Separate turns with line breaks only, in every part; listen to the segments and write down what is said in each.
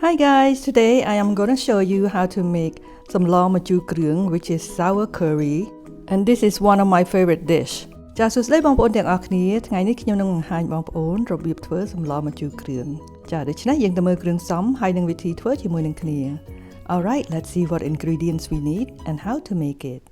Hi guys, today I am going to show you how to make Somlor Machu Kroeung, which is sour curry, and this is one of my favorite dish. ចាសសួស្តីបងប្អូនទាំងអស់គ្នាថ្ងៃនេះខ្ញុំនឹងបង្ហាញបងប្អូនរបៀបធ្វើសម្លម្ជូរគ្រឿងចាដូច្នេះយើងទៅមើលគ្រឿងផ្សំហើយនឹងវិធីធ្វើជាមួយនឹងគ្នា Alright, let's see what ingredients we need and how to make it.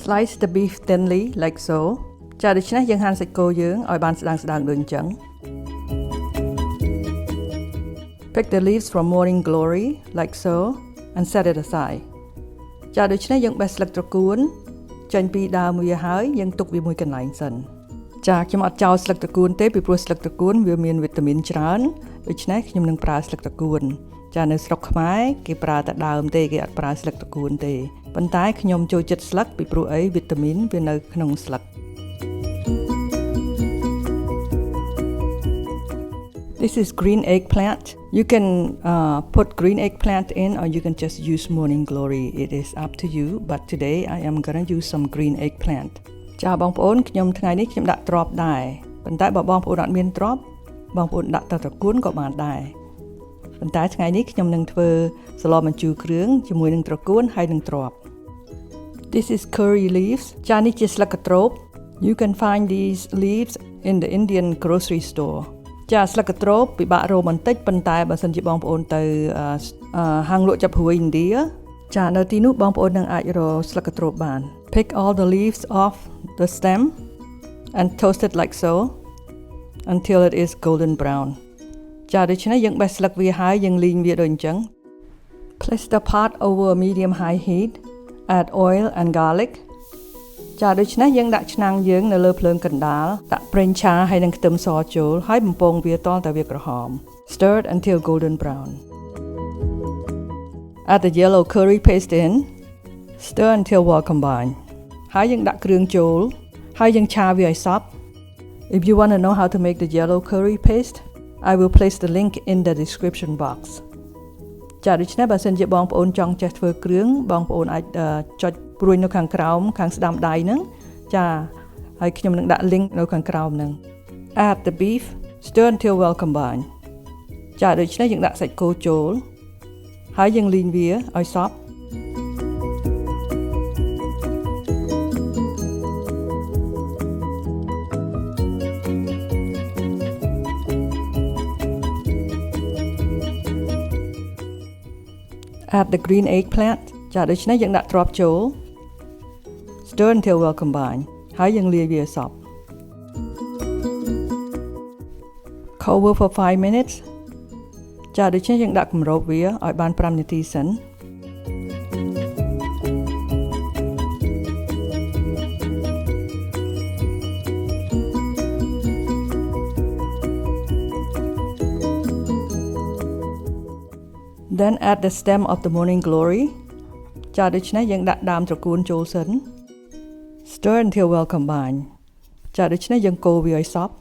Slice the beef thinly like so. ចាដូច្នេះយើងហាន់សាច់គោយើងឲ្យបានស្ដើងៗដូចអញ្ចឹង Pick the leaves from morning glory like so and set it aside. ចាដូច្នេះយើងបេះស្លឹកត្រកួនចេញពីដើមវាហើយយើងទុកវាមួយកន្លែងសិនចាខ្ញុំអត់ចោលស្លឹកត្រកួនទេពីព្រោះស្លឹកត្រកួនវាមានវីតាមីនច្រើនដូច្នេះខ្ញុំនឹងប្រើស្លឹកត្រកួនចានៅស្រុកខ្មែរគេប្រើតែដើមទេគេអត់ប្រើស្លឹកត្រកួនទេប៉ុន្តែខ្ញុំចូលចិត្តស្លឹកពីព្រោះអីវីតាមីនវានៅក្នុងស្លឹក This is green eggplant. You can put green eggplant in or you can just use morning glory. It is up to you, but today I am gonna use some green eggplant. ចាបងប្អូនខ្ញុំថ្ងៃនេះខ្ញុំដាក់ត្រប់ដែរប៉ុន្តែបើបងប្អូនអត់មានត្រប់បងប្អូនដាក់តែត្រកួនក៏បានដែរប៉ុន្តែថ្ងៃនេះខ្ញុំនឹងធ្វើសម្លម្ជូរគ្រឿងជាមួយនឹងត្រកួនហើយនឹងត្រប់ This is curry leaves. ចានេះជាស្លឹកកន្ទ្រោប You can find these leaves in the Indian grocery store. ចាស្លឹកកន្ទ្រោបពិបាករកបន្តិចប៉ុន្តែបើសិនជាបងប្អូនទៅហាងលក់ចាប់ព្រួយឥណ្ឌាចានៅទីនោះបងប្អូននឹងអាចរកស្លឹកកន្ទ្រោបបាន Pick all the leaves off the stem and toast it like so until it is golden brown. ចាដូច្នេះយើងបេះស្លឹកវាហើយយើងលីងវាដូចអញ្ចឹង Place the pot over a medium high heat. Add oil and garlic. ចាដូច្នេះយើងដាក់ឆ្នាំងយើងនៅលើភ្លើងកណ្ដាលដាក់ប្រេងឆាហើយនឹងខ្ទឹមសចូលហើយបំពងវាតតែវាក្រហម Stir it until golden brown. Add the yellow curry paste in. Stir until well combined. ហើយយើងដាក់គ្រឿងចូលហើយយើងឆាវាឲ្យសព្វ If you want to know how to make the yellow curry paste, I will place the link in the description box. ចាដូច្នេះបើសិនជាបងប្អូនចង់ចេះធ្វើគ្រឿងបងប្អូនអាចចុចព្រួយនៅខាងក្រោមខាងស្ដាំដៃហ្នឹងចាហើយខ្ញុំនឹងដាក់ link នៅខាងក្រោមហ្នឹង Add the beef, stir until well combined. ចាដូច្នេះយើងដាក់សាច់គោចូលហើយយើងលីងវាឲ្យសព្វAdd the green eggplant ចាដូច្នេះយើងដាក់ត្រប់ចូល Stir until well combined ហើយយើងលាយវាឲ្យសព្វ Cover for 5 minutes ចាដូច្នេះយើងដាក់គម្របវាឲ្យបាន5នាទីសិន Then add the stem of the morning glory. ចាដូច្នេះយើងដាក់ដើមត្រកួនចូលសិន Stir until well combined. ចាដូច្នេះយើងកូរវាឲ្យសព្វ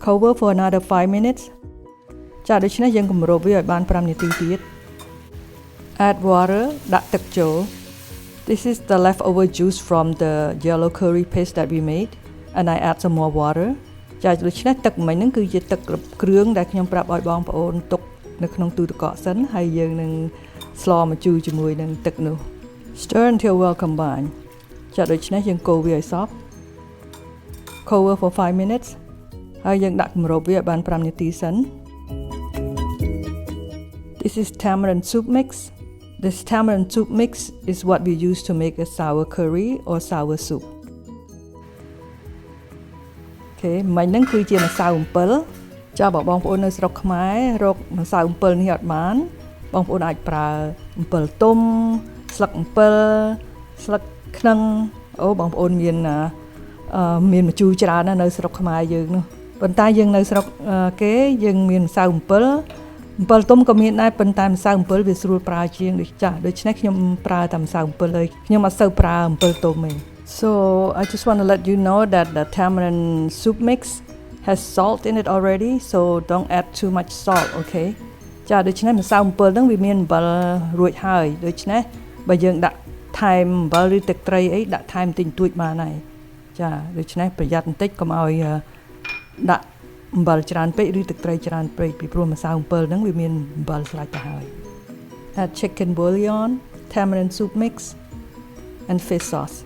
Cover for another 5 minutes. ចាដូច្នេះយើងគម្របវាឲ្យបាន5នាទីទៀត Add water ដាក់ទឹកចូល This is the leftover juice from the yellow curry paste that we made and I add some more water ចាដូច្នេះទឹកមិញហ្នឹងគឺជាទឹកគ្រឿងដែលខ្ញុំប្រាប់ឲ្យបងប្អូនទុកនៅក្នុងទូទឹកកកសិនហើយយើងនឹងស្លម្ជូរជាមួយនឹងទឹកនោះ Stir until well combined ចាដូច្នេះយើងកូរវាឲ្យសព្វ Cover for 5 minutes ហើយយើងដាក់គម្របវាឲ្យបាន5នាទីសិន This is tamarind soup mix. This tamarind soup mix is what we use to make a sour curry or sour soup. Okay, មិញហ្នឹងគឺជាម្សៅអំពិលចាបើបងប្អូននៅស្រុកខ្មែររកម្សៅអំពិលនេះអត់បានបងប្អូនអាចប្រើអំពិលទុំស្លឹកអំពិលស្លឹកខ្នឹង Ôបងប្អូនមានម្ជូរច្រើនណាស់នៅស្រុកខ្មែរយើងនោះប៉ុន្តែយើងនៅស្រុកគេយើងមានម្សៅអំពិលទុំក៏មានដែរប៉ុន្តែម្សៅអំពិលវាស្រួលប្រើជាងដូច្នេះខ្ញុំប្រើតែម្សៅអំពិលហើយខ្ញុំអត់សូវប្រើអំពិលទុំទេ So I just want to let you know that the tamarind soup mix has salt in it already, so don't add too much salt, okay? ចាដូច្នេះម្សៅអំពិលហ្នឹងវាមានអំបិលរួចហើយដូច្នេះបើយើងដាក់ថែមអំបិលឬទឹកត្រីអីដាក់ថែមបន្តិចបន្តួចបានហើយចាដូច្នេះប្រយ័ត្នបន្តិចកុំឲ្យដាក់អំបិលច្រើនពេកឬទឹកត្រីច្រើនពេកពីព្រោះម្សៅអំពិលហ្នឹងវាមានអំបិលស្រេចទៅហើយ Add chicken bouillon, tamarind soup mix and fish sauce.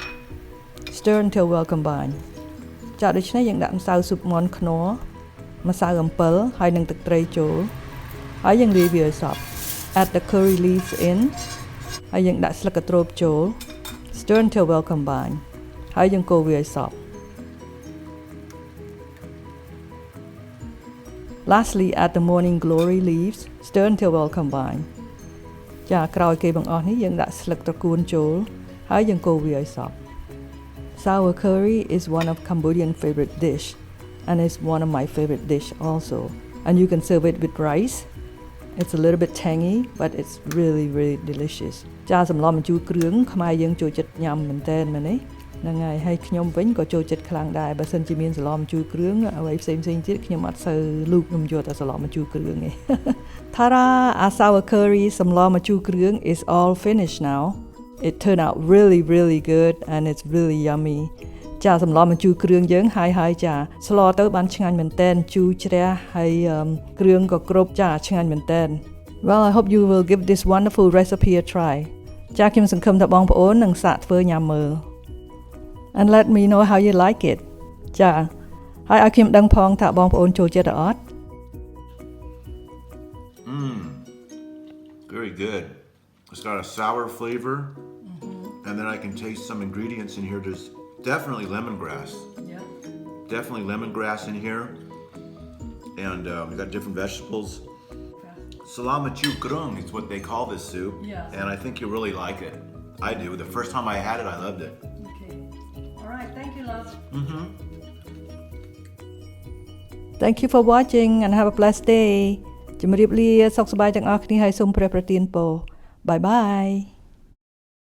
Stir until well combined. ចាដូច្នេះយើងដាក់ម្សៅស៊ុបមាន់ខ្នុរម្សៅអំពិលហើយនិងទឹកត្រីចូលហើយយើងលាយវាឲ្យសព្វ Add the curry leaves in ហើយយើងដាក់ស្លឹកក្រូបចូល Stir until well combined ហើយយើងកូរវាឲ្យសព្វ Lastly add the morning glory leaves Stir until well combined ចាក្រោយគេបង្អស់នេះយើងដាក់ស្លឹកត្រកួនចូលហើយយើងកូរវាឲ្យសព្វ Sour curry is one of Cambodian favorite dish and it's one of my favorite dish also and you can serve it with rice. It's a little bit tangy but it's really delicious. ចាសម្លម្ជូរគ្រឿងខ្មែរយើងចូលចិត្តញ៉ាំមែនតើមែនទេហ្នឹងហើយហើយខ្ញុំវិញក៏ចូលចិត្តខ្លាំងដែរបើសិនជាមានសម្លម្ជូរគ្រឿងអ្វីផ្សេងទៀតខ្ញុំអត់សូវលូកខ្ញុំយកតែសម្លម្ជូរគ្រឿងទេ Tara, our sour curry Somlor Machu Kroeung is all finished now. It turned out really good and it's really yummy. ចាសម្លម្ជូរគ្រឿងយើងហើយចាស្លទៅបានឆ្ងាញ់មែនតើជូរជ្រះហើយគ្រឿងក៏គ្រប់ចាឆ្ងាញ់មែនតើ Well, I hope you will give this wonderful recipe a try. ចាខ្ញុំសង្ឃឹមថាបងប្អូននឹងសាកធ្វើញ៉ាំមើល And let me know how you like it. ចាហើយឲ្យខ្ញុំដឹងផងថាបងប្អូនចូលចិត្តឬអត់
Very good. It's got a sour flavor. And then I can taste some ingredients in here. There's definitely lemongrass.
Yeah.
Definitely lemongrass in here. And we got different vegetables. Somlor Machu Kroeung is what they call this soup.
Yes.
And I think you really like it. I do. The first time I had it, I loved it.
Okay. All right. Thank you, love. Thank you for watching and have a blessed day. ជំរាបលាសុខសប្បាយទាំងអស់គ្នាហើយសូមព្រះប្រទានពរ Bye bye.